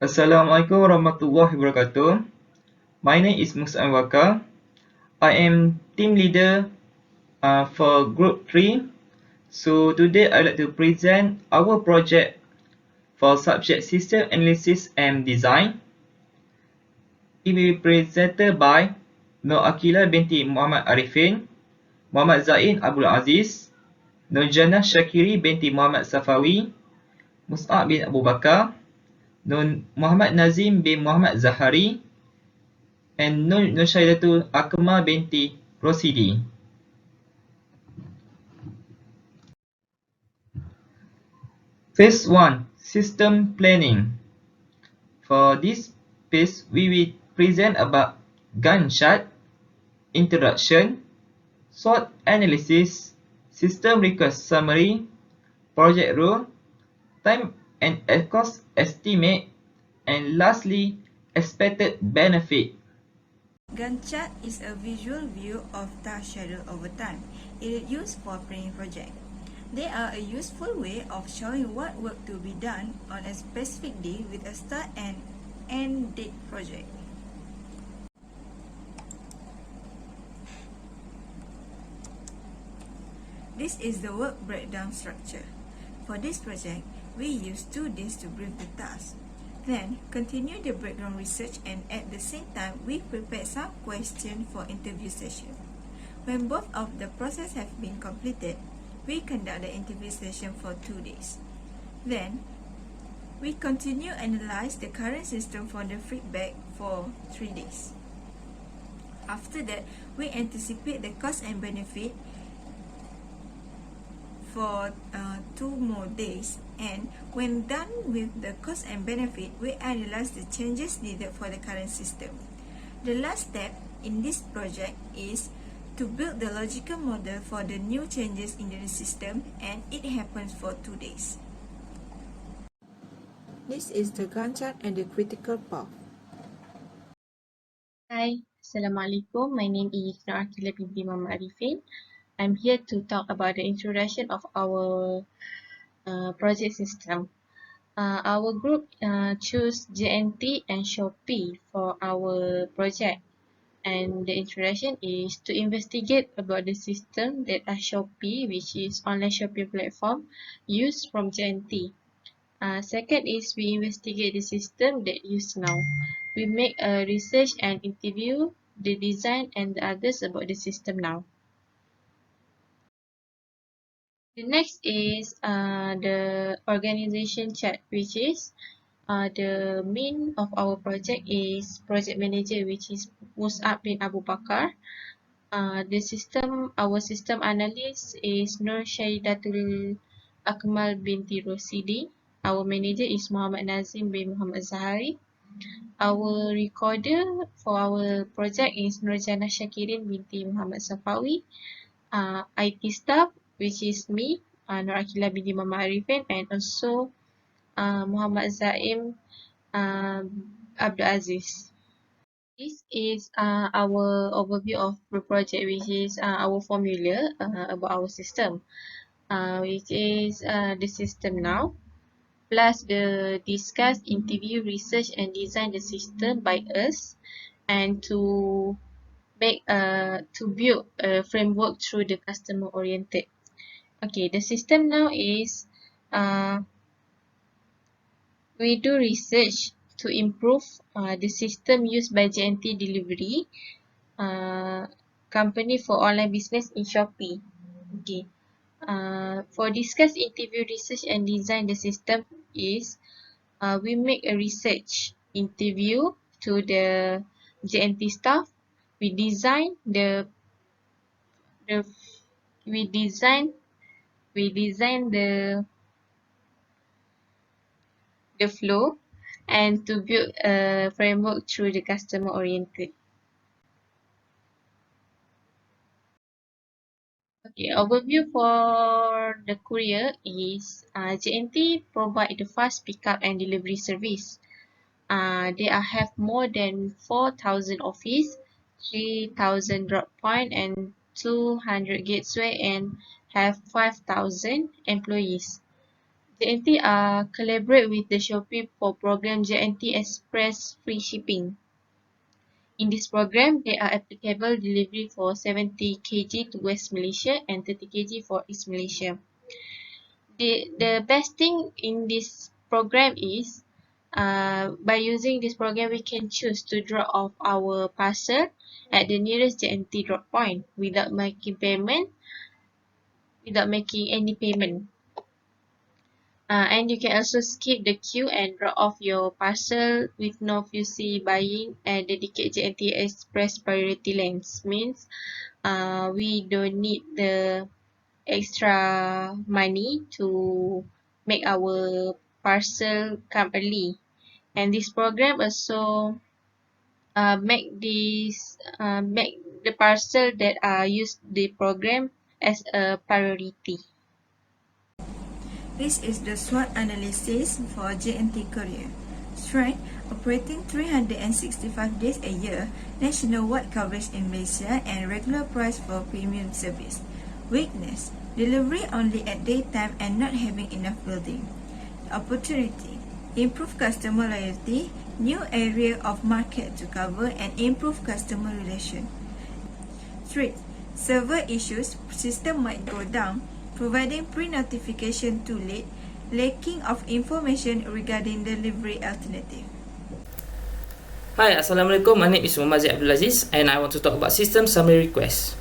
Assalamualaikum warahmatullahi wabarakatuh. My name is MUS'AB. I am team leader for Group 3. So today I'd like to present our project for subject System Analysis and Design. It will be presented by NURAQEELA binti Muhammad ARIFIN, Muhammad Zain Abdul Aziz, NURJANNAH Syakiri binti Muhammad Safawi, MUS'AB bin Abu Bakar, Muhammad NAZIM bin Muhammad ZAHARI, and SYAHIDATUL AKMAL binti ROSIDI. Phase 1. System Planning. For this phase, we will present about Gantt chart, introduction, SWOT analysis, system request summary, project rule, time and cost estimate, and lastly, expected benefit. Gantt chart is a visual view of task schedule over time. It is used for planning project. They are a useful way of showing what work to be done on a specific day with a start and end date project. This is the work breakdown structure. For this project, we use 2 days to brief the task. Then, continue the background research and at the same time, we prepare some questions for interview session. When both of the process have been completed, we conduct the interview session for 2 days. Then, we continue analyze the current system for the feedback for 3 days. After that, we anticipate the cost and benefit for 2 more days, and when done with the cost and benefit, we analyze the changes needed for the current system. The last step in this project is to build the logical model for the new changes in the system, and it happens for 2 days. This is the Gantt chart and the critical path. Hi, Assalamualaikum. My name is NURAQEELA binti Muhammad Arifin. I'm here to talk about the introduction of our project system. Our group chose JNT and Shopee for our project, and the introduction is to investigate about the system that Shopee, which is online shopping platform, used from JNT. Second is we investigate the system that used now. We make a research and interview the design and the others about the system now. The next is the organization chart, which is the main of our project is project manager, which is MUS'AB bin Abu Bakar. Our system analyst is SYAHIDATUL AKMAL binti ROSIDI. Our manager is Muhammad NAZIM bin Muhammad ZAHARI. Our recorder for our project is NURJANNAH Syakireen binti Muhammad Safawi. IT staff, which is me, NURAQEELA binti Muhammad Arifin, and also Muhammad Zaim Abdul Aziz. This is our overview of the project, which is our formula about our system, which is the system now, plus the discuss, interview, research, and design the system by us, and to build a framework through the customer oriented. Okay, the system now is we do research to improve the system used by JNT Delivery company for online business in Shopee. Okay. For discuss, interview, research, and design the system is we make a research interview to the JNT staff. We design the flow and to build a framework through the customer oriented. Okay, overview for the courier is JNT provide the fast pickup and delivery service. They have more than 4,000 office, 3,000 drop point, and 200 gateway, and have 5,000 employees. JNT collaborate with the Shopee for program JNT Express Free Shipping. In this program, they are applicable delivery for 70 kg to West Malaysia and 30 kg for East Malaysia. The best thing in this program is by using this program, we can choose to drop off our parcel at the nearest JNT drop point without making any payment. And you can also skip the queue and drop off your parcel with no fussy buying and dedicate JNT Express priority lanes. Means we don't need the extra money to make our parcel come early. And this program also make the parcel that use the program as a priority. This is the SWOT analysis for JNT Courier. Strength: operating 365 days a year, nationwide coverage in Malaysia, and regular price for premium service. Weakness: delivery only at daytime and not having enough building. Opportunity: improve customer loyalty, new area of market to cover, and improve customer relation. Threat: server issues, system might go down, providing pre-notification too late, lacking of information regarding delivery alternative. Hi, Assalamualaikum. My name is MOHAMAD and I want to talk about system summary requests.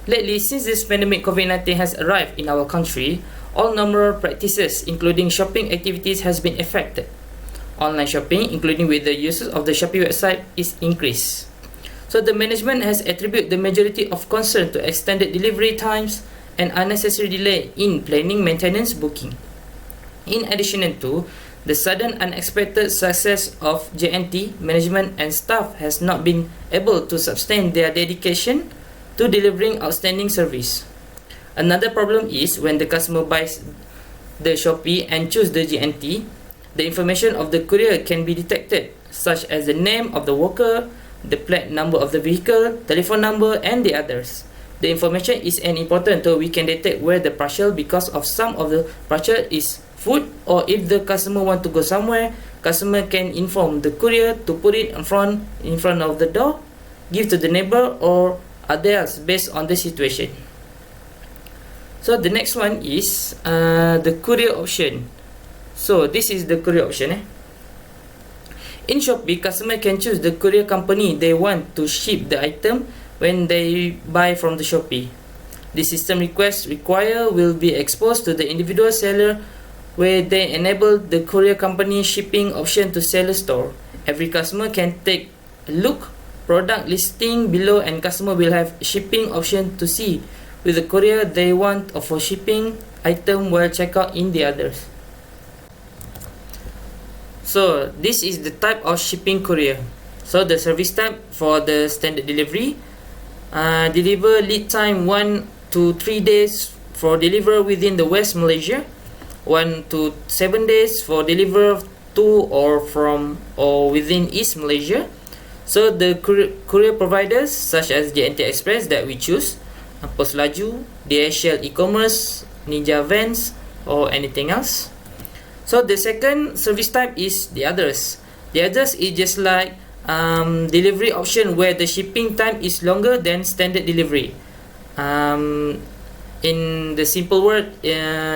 Lately, since this pandemic COVID-19 has arrived in our country, all normal practices, including shopping activities, has been affected. Online shopping, including with the uses of the Shopee website, is increased. So the management has attributed the majority of concern to extended delivery times and unnecessary delay in planning, maintenance, booking. In addition to the sudden unexpected success of JNT, management and staff has not been able to sustain their dedication to delivering outstanding service. Another problem is when the customer buys the Shopee and choose the JNT, the information of the courier can be detected, such as the name of the worker, the plate number of the vehicle, telephone number, and the others. The information is important so we can detect where the parcel, because of some of the parcel is food, or if the customer want to go somewhere, customer can inform the courier to put it in front of the door, give to the neighbor, or others based on the situation. So the next one is the courier option. So this is the courier option. In Shopee, customer can choose the courier company they want to ship the item when they buy from the Shopee. The system request will be exposed to the individual seller, where they enable the courier company shipping option to seller store. Every customer can take a look product listing below, and customer will have shipping option to see with the courier they want for shipping item while checkout in the others. So this is the type of shipping courier. So the service type for the standard delivery, deliver lead time 1 to 3 days for deliver within the West Malaysia, 1 to 7 days for deliver to or within East Malaysia. So the courier providers such as JNT Express that we choose, Pos Laju, DHL e-commerce, Ninja Vans, or anything else. So the second service type is the others. The others is just like delivery option where the shipping time is longer than standard delivery. In the simple word,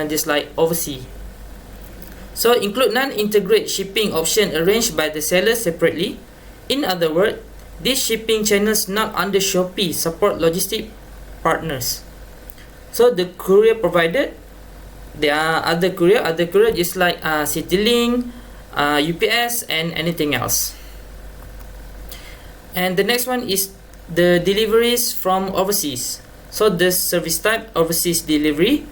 just like overseas. So include non-integrate shipping option arranged by the seller separately. In other words, these shipping channels not under Shopee support logistic partners. So the courier provided, there are other courier just like CityLink, UPS, and anything else. And the next one is the deliveries from overseas. So the service type, overseas delivery.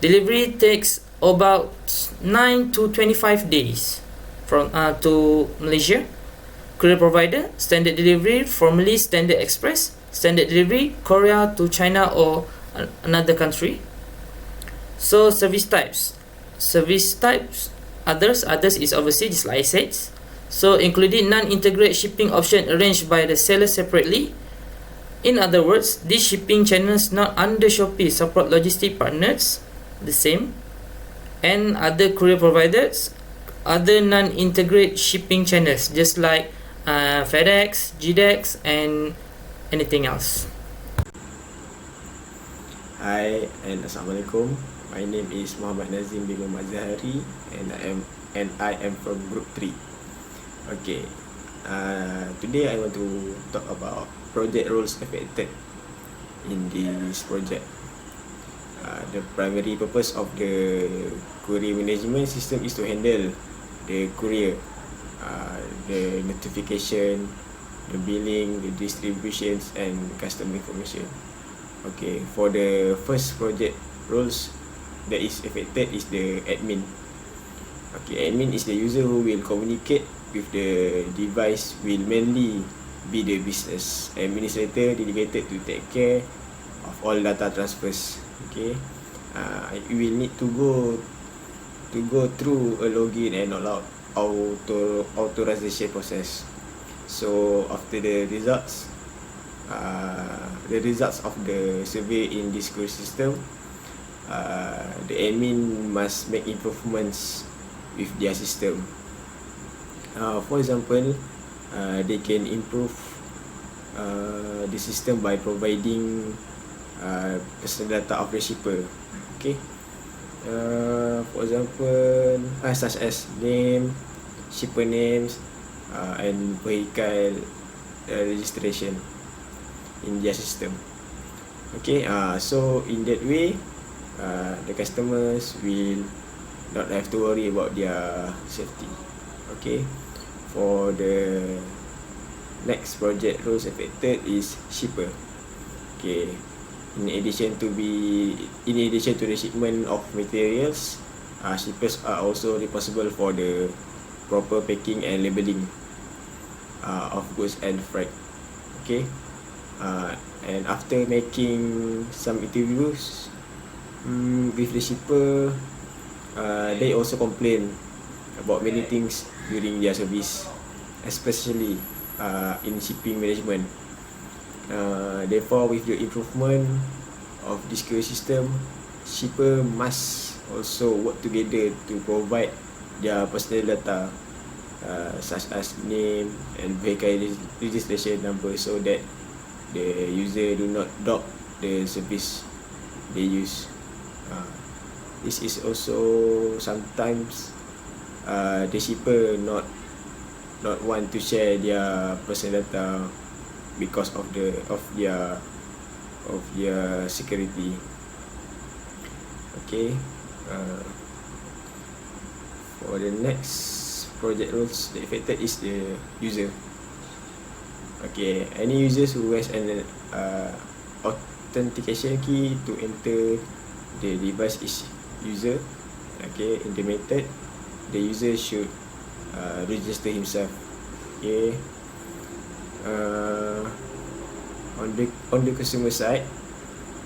Delivery takes about 9 to 25 days from to Malaysia. Courier provider, standard delivery, formerly Standard Express. Standard delivery, Korea to China or another country. So service types, others is overseas, just like I said. So including non-integrated shipping option arranged by the seller separately. In other words, these shipping channels not under Shopee support logistic partners, the same. and other courier providers, other non-integrate shipping channels, just like FedEx, GDEX, and anything else. Hi and Assalamualaikum. My name is Muhammad Nazim bin Muhammad Zahari, and I am from Group 3. Okay. Today I want to talk about project roles affected in this project. The primary purpose of the courier management system is to handle the courier, the notification, the billing, the distributions, and customer information. Okay, for the first project roles that is affected is the admin. Okay, admin is the user who will communicate with the device, will mainly be the business administrator dedicated to take care of all data transfers. Okay, you will need to go through a login and all out authorization process. So after the results of the survey in this courier system, the admin must make improvements with their system. For example, they can improve the system by providing personal data of the shipper. Okay, for example, such as name, shipper names, and vehicle registration in their system. Okay, so in that way, the customers will not have to worry about their safety. Okay, for the next project roles affected is shipper. Okay, in addition to the shipment of materials, shippers are also responsible for the proper packing and labeling of goods and freight. Okay, and after making some interviews with the shipper, they also complain about many things during their service, especially in shipping management. Therefore, with the improvement of this courier system, shipper must also work together to provide their personal data, such as name and vehicle registration number, so that the user do not doubt the service they use. This is also sometimes the shipper not want to share their personal data because of their security. Okay, for the next project roles, the affected is the user. Okay, any users who has an authentication key to enter the device is user. Okay, in the method, the user should register himself. Okay, on the customer side,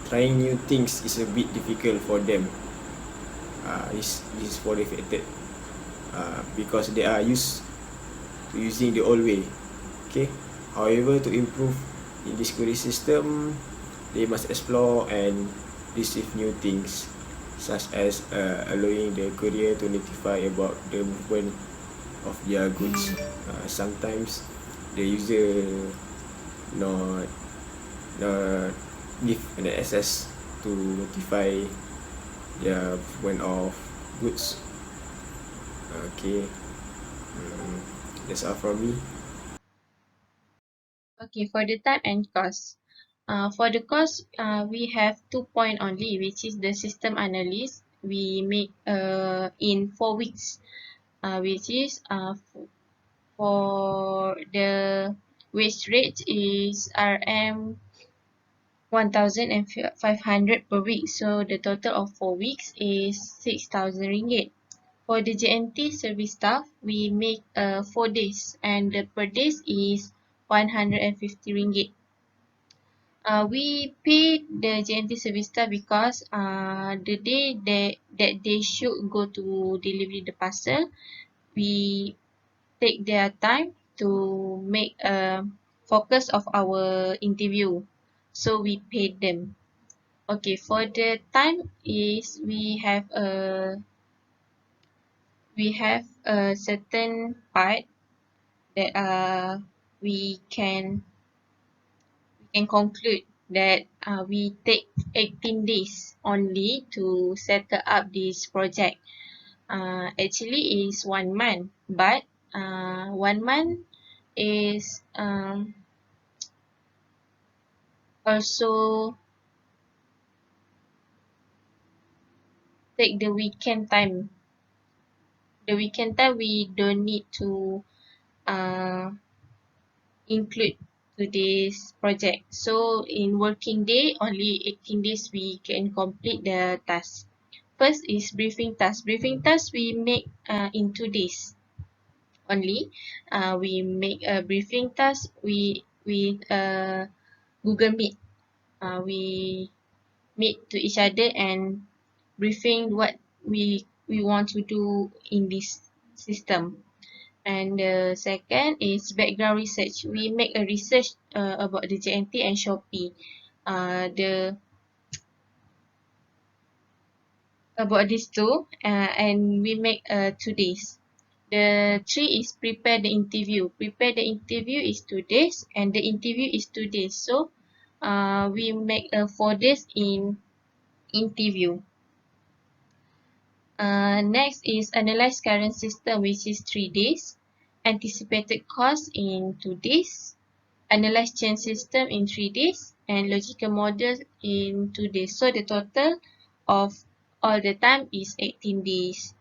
trying new things is a bit difficult for them. This is for the affected, because they are used to using the old way. Okay, however, to improve in this courier system, they must explore and receive new things, such as allowing the courier to notify about the movement of their goods. Sometimes the user not give an access to notify their movement of goods. Okay, that's all from me. Okay, for the time and cost. For the cost, we have 2 points only, which is the system analyst. We make in 4 weeks, which is for the wage rate is RM 1,500 per week. So the total of 4 weeks is 6,000 ringgit. For the JNT service staff, we make 4 days, and the per days is 150 ringgit. We pay the JNT service staff because the day that they should go to deliver the parcel, we take their time to make a focus of our interview, so we paid them. Okay, for the time is we have we have a certain part that we can conclude that we take 18 days only to settle up this project. Actually is 1 month, but 1 month is also take the weekend time. The weekend time we don't need to include to this project. So in working day, only 18 days we can complete the task. First is briefing task. Briefing task we make in 2 days only. We make a briefing task with Google Meet. We meet to each other and briefing what we want to do in this system. And the second is background research. We make a research about the JNT and Shopee. About these two, and we make 2 days. The 3 is prepare the interview. Prepare the interview is 2 days, and the interview is 2 days. So we make 4 days in interview. Next is analyze current system, which is 3 days. Anticipated cost in 2 days. Analyze change system in 3 days. And logical model in 2 days. So the total of all the time is 18 days.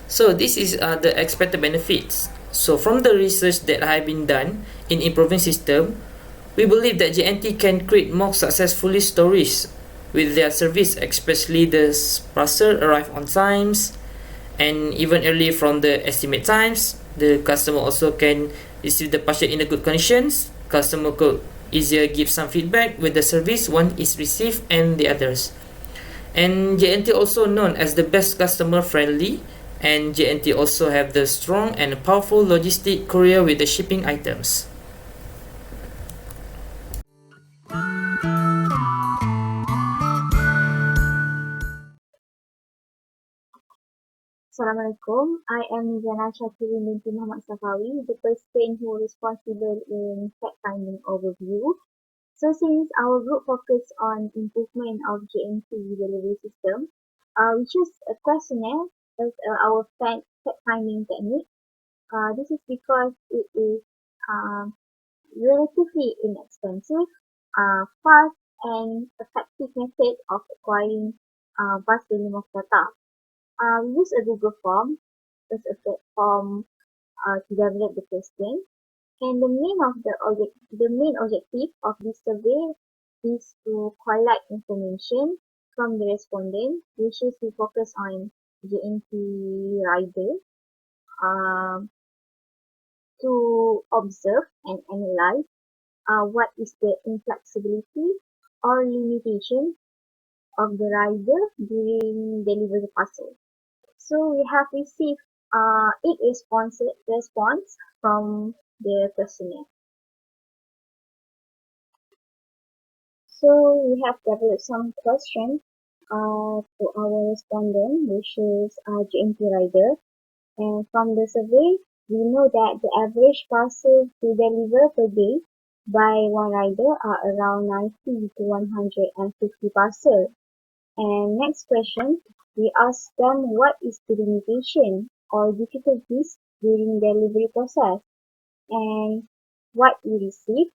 So this is the expected benefits. So from the research that have been done in improving system, we believe that JNT can create more successfully stories with their service, especially the parcel arrive on times and even early from the estimate times. The customer also can receive the parcel in a good conditions. Customer could easier give some feedback with the service one is received and the others. And JNT also known as the best customer friendly, and JNT also have the strong and powerful logistic courier with the shipping items. Assalamualaikum. I am NURJANNAH binti Muhammad SAFAWI, the person who is responsible in fact-finding overview. So since our group focus on improvement of JNT delivery system, we choose a questionnaire as our fact-finding technique. This is because it is relatively inexpensive, fast, and effective method of acquiring vast volume of data. We use a Google form as a platform to develop the question. And the main objective of this survey is to collect information from the respondent, which is to focus on JNT rider, to observe and analyze what is the inflexibility or limitation of the rider during delivery parcel. So we have received 8 response from the questionnaire. So we have developed some questions to our respondent, which is JNT rider. And from the survey, we know that the average parcel to deliver per day by one rider are around 90 to 150 parcels. And next question, we ask them what is the limitation or difficulties during delivery process. And what we received,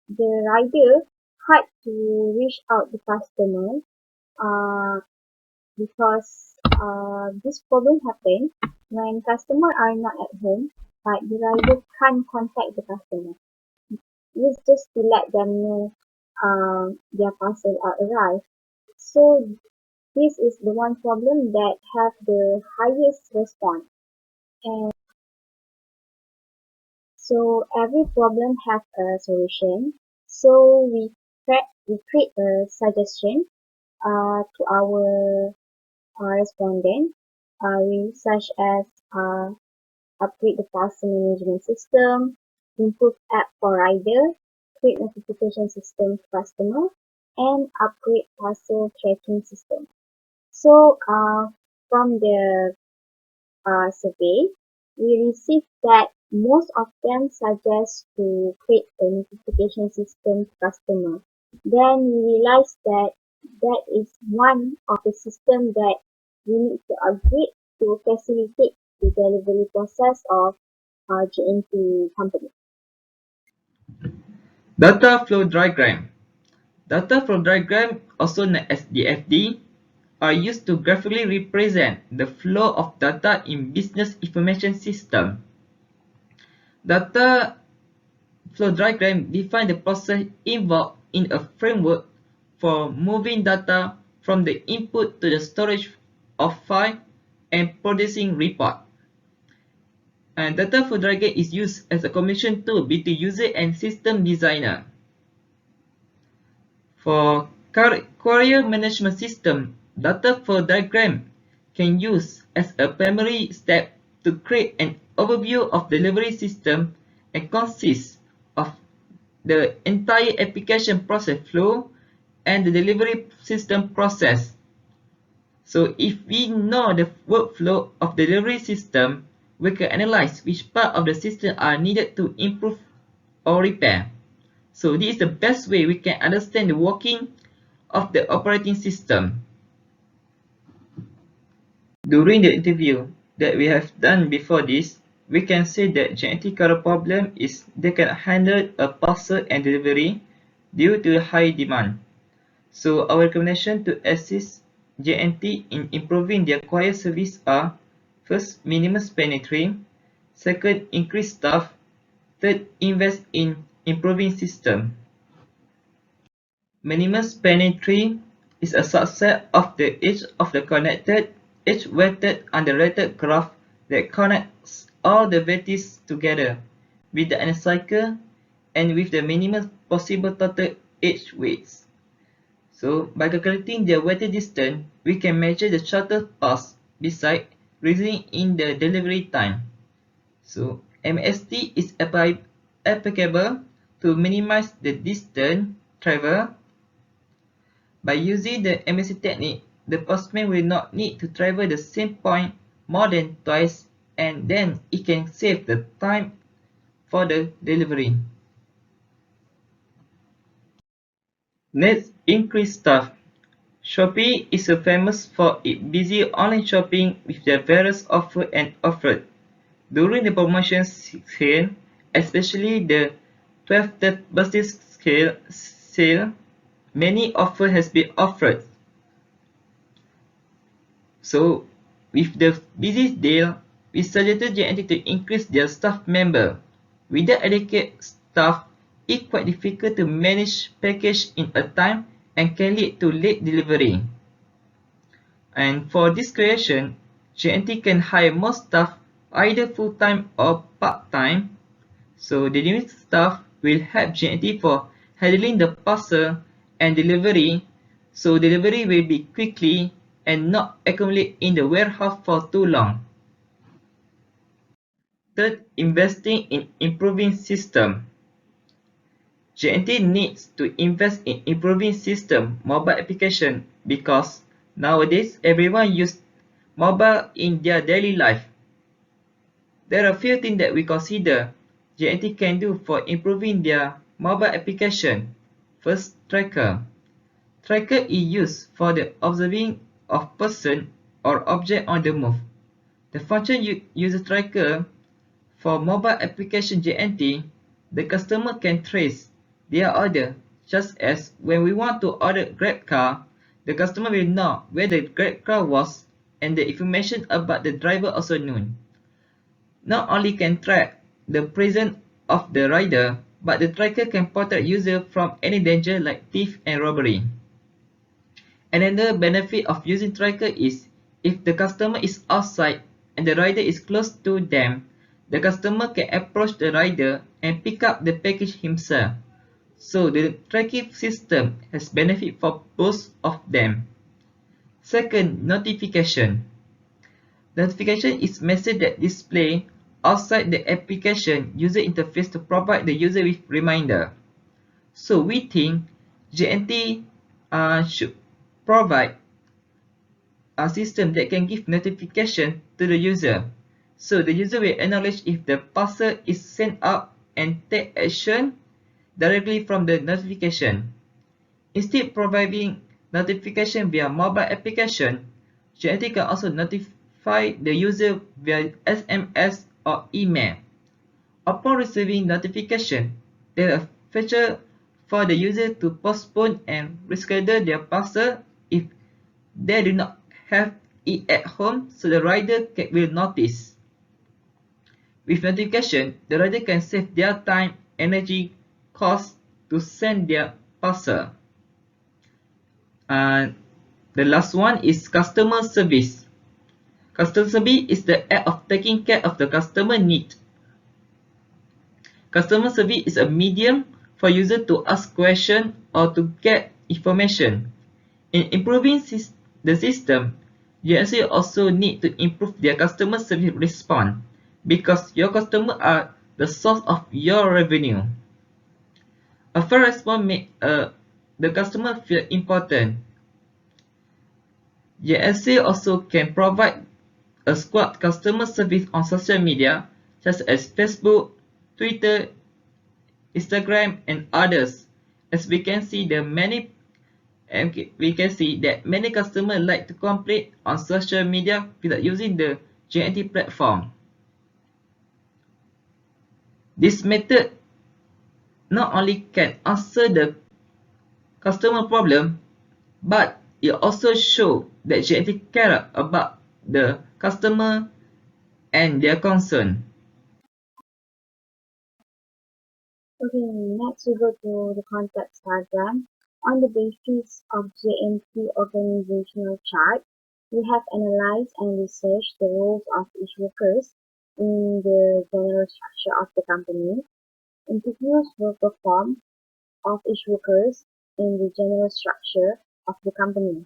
the rider had to reach out the customer because this problem happens when customers are not at home, but the rider can't contact the customer. It's just to let them know their parcel are arrived. So this is the one problem that have the highest response. And so every problem has a solution. So we create a suggestion to our respondent, such as upgrade the parcel management system, improve app for rider, create notification system for customer, and upgrade parcel tracking system. So from the survey, we received that most of them suggest to create a notification system to customer. Then we realized that that is one of the system that we need to upgrade to facilitate the delivery process of GNT company. Data flow diagram. Data flow diagram, also known as DFD, are used to graphically represent the flow of data in business information system. Data flow diagram define the process involved in a framework for moving data from the input to the storage of file and producing report. And data flow diagram is used as a communication tool between user and system designer. For courier management system, data flow diagram can use as a primary step to create an overview of delivery system and consists of the entire application process flow and the delivery system process. So if we know the workflow of the delivery system, we can analyze which part of the system are needed to improve or repair. So this is the best way we can understand the working of the operating system. During the interview that we have done before this, we can say that GNT current problem is they can handle a parcel and delivery due to high demand. So our recommendation to assist GNT in improving their courier service are: first, minimize penetration; second, increase staff; third, invest in improving system. Minimize penetration is a subset of the edge of the connected, edge-weighted unrelated graph that connects all the vertices together with the inner cycle and with the minimum possible total edge weights. So by calculating the weighted distance, we can measure the shortest path beside reducing in the delivery time. So MST is applicable to minimize the distance traveled. By using the MST technique, the postman will not need to travel the same point more than twice, and then it can save the time for the delivery. Next, increase staff. Shopee is famous for its busy online shopping with their various offers and offers. During the promotion sale, especially the 12th birthday sale, many offers has been offered. So, with the busy deal, we suggested GNT to increase their staff member. Without adequate staff, it's quite difficult to manage package in a time and can lead to late delivery. And for this creation, GNT can hire more staff, either full-time or part-time. So the new staff will help GNT for handling the parcel and delivery, so delivery will be quickly and not accumulate in the warehouse for too long. Third, investing in improving system. GNT needs to invest in improving system mobile application because nowadays everyone use mobile in their daily life. There are a few things that we consider GNT can do for improving their mobile application. First, tracker. Tracker is used for the observing of person or object on the move. The function uses tracker for mobile application GNT, the customer can trace their order, just as when we want to order Grab car, the customer will know where the Grab car was and the information about the driver also known. Not only can track the presence of the rider, but the tracker can protect user from any danger like thief and robbery. Another benefit of using tracker is if the customer is outside and the rider is close to them, the customer can approach the rider and pick up the package himself. So the tracking system has benefit for both of them. Second, notification. Notification is message that display outside the application user interface to provide the user with reminder. So we think GNT should provide a system that can give notification to the user. So the user will acknowledge if the parcel is sent out and take action directly from the notification. Instead of providing notification via mobile application, JNT can also notify the user via SMS or email. Upon receiving notification, there is a feature for the user to postpone and reschedule their parcel if they do not have it at home, so the rider will notice. With notification, the rider can save their time, energy, cost to send their parcel. And the last one is customer service. Customer service is the act of taking care of the customer need. Customer service is a medium for users to ask questions or to get information. In improving the system, you actually also need to improve their customer service response because your customers are the source of your revenue. A fair response makes the customer feel important. JSC also can provide a squad customer service on social media such as Facebook, Twitter, Instagram, and others. As we can see, that many customers like to complain on social media without using the JNT platform. This method not only can answer the customer problem, but it also shows that JNT care about the customer and their concern. Okay, next we go to the context diagram. On the basis of JNT organizational chart, we have analyzed and researched the roles of each workers in the general structure of the company. Interviews were performed of each workers in the general structure of the company.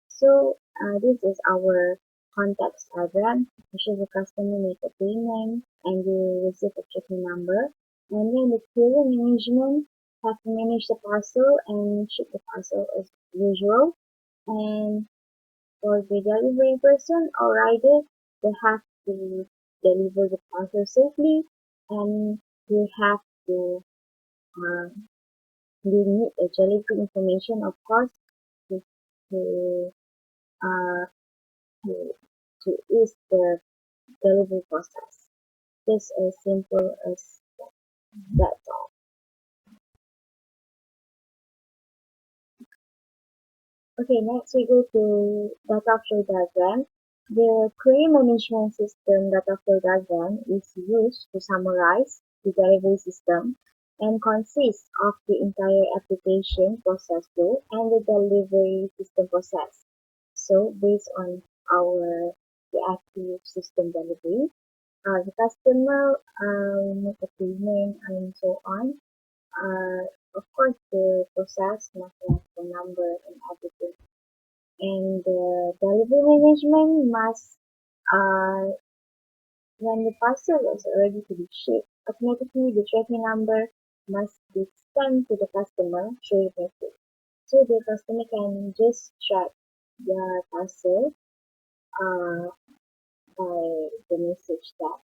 So this is our context diagram, which is the customer make a payment and you receive a tracking number. And then the courier management have to manage the parcel and ship the parcel as usual. And for the delivery person or rider, they have to deliver the parcel safely and they have to they need a delivery information, of course, to to uh, to, to ease the delivery process. Just as simple as that's all. Okay, next we go to data flow diagram. The query management system data flow diagram is used to summarize the delivery system and consists of the entire application process flow and the delivery system process. So based on our reactive system delivery, the customer make a payment and so on. Of course, the process must have the number and everything. And the delivery management must, when the parcel is ready to be shipped, automatically the tracking number must be sent to the customer through the message. So the customer can just track their parcel by the message that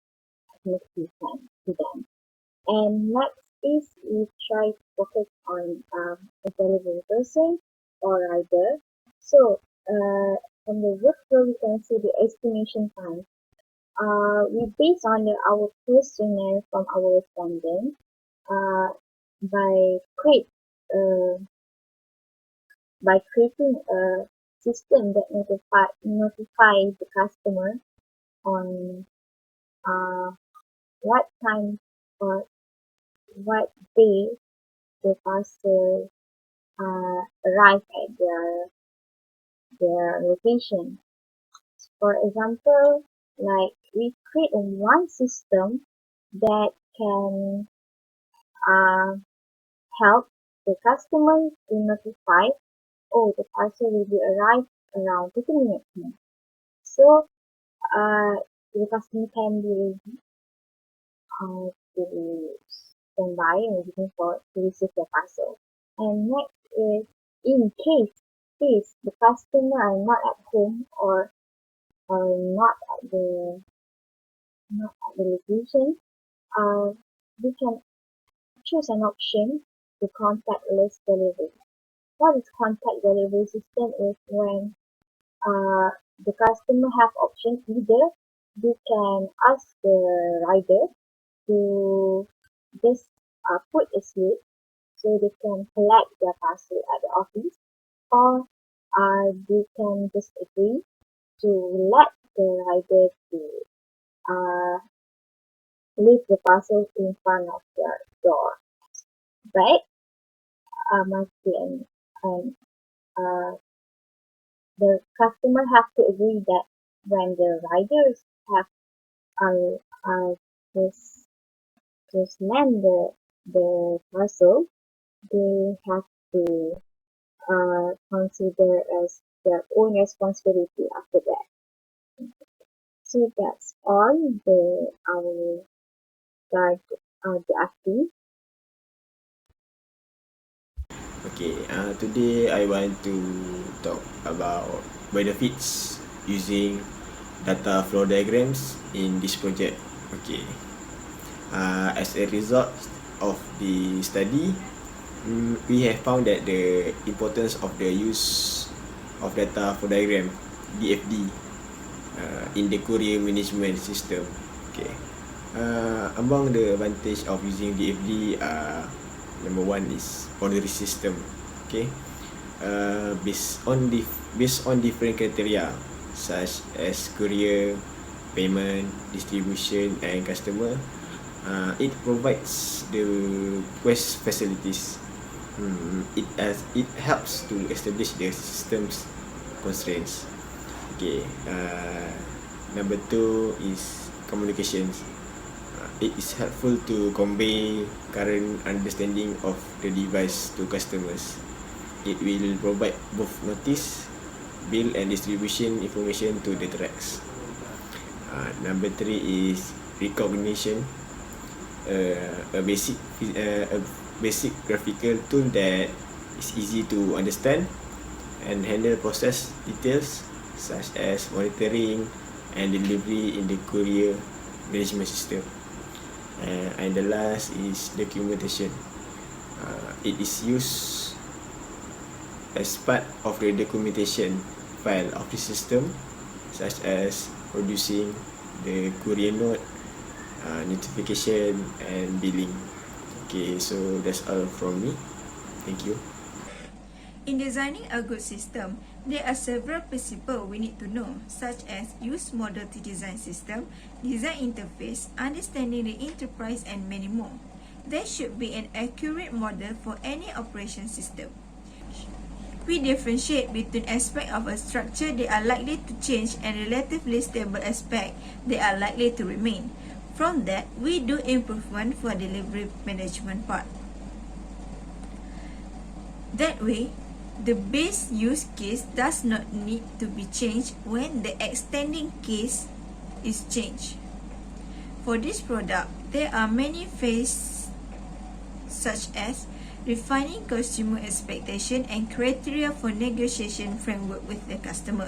automatically sent to them. And next is we try to focus on a delivery person or rider. So from the workflow, we can see the estimation time. We base on our questionnaire from our respondent by creating a system that notify the customer on what time or what day the parcel arrive at their location. For example, like we create one system that can help the customer to notify, oh, the parcel will be arrived around 30 minutes more. So the customer can be ready to stand by and waiting for to receive the parcel. And next is in case case the customer are not at home or not at the location, we can choose an option to contactless delivery. What is contact delivery system is when the customer have option, either they can ask the rider to just put a slip so they can collect their parcel at the office, or they can just agree to let the rider to leave the parcel in front of their door. But and the customer have to agree that when the riders have just land the parcel, they have to consider as their own responsibility after that. So that's all our guide the acting. Okay, today I want to talk about benefits using data flow diagrams in this project. Okay, as a result of the study, we have found that the importance of the use of data flow diagram (DFD) in the courier management system. Okay, among the advantage of using DFD, number one is order system. Okay, based on different criteria such as courier, payment, distribution, and customer, it provides the quest facilities. It helps to establish the system's constraints. Okay, number two is communications. It is helpful to convey current understanding of the device to customers. It will provide both notice, bill, and distribution information to the tracks. Number three is recognition. A basic graphical tool that is easy to understand and handle process details such as monitoring and delivery in the courier management system. And the last is documentation. It is used as part of the documentation file of the system, such as producing the courier note, notification, and billing. Okay, so that's all from me. Thank you. In designing a good system, there are several principles we need to know, such as use model to design system, design interface, understanding the enterprise, and many more. There should be an accurate model for any operation system. We differentiate between aspects of a structure that are likely to change and relatively stable aspects that are likely to remain. From that, we do improvement for delivery management part. That way, the base use case does not need to be changed when the extending case is changed. For this product, there are many phases such as refining consumer expectation and criteria for negotiation framework with the customer,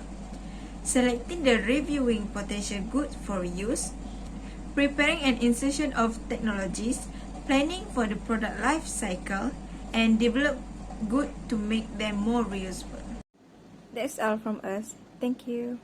selecting the reviewing potential goods for use, preparing an insertion of technologies, planning for the product life cycle, and develop good to make them more reusable. That's all from us. Thank you.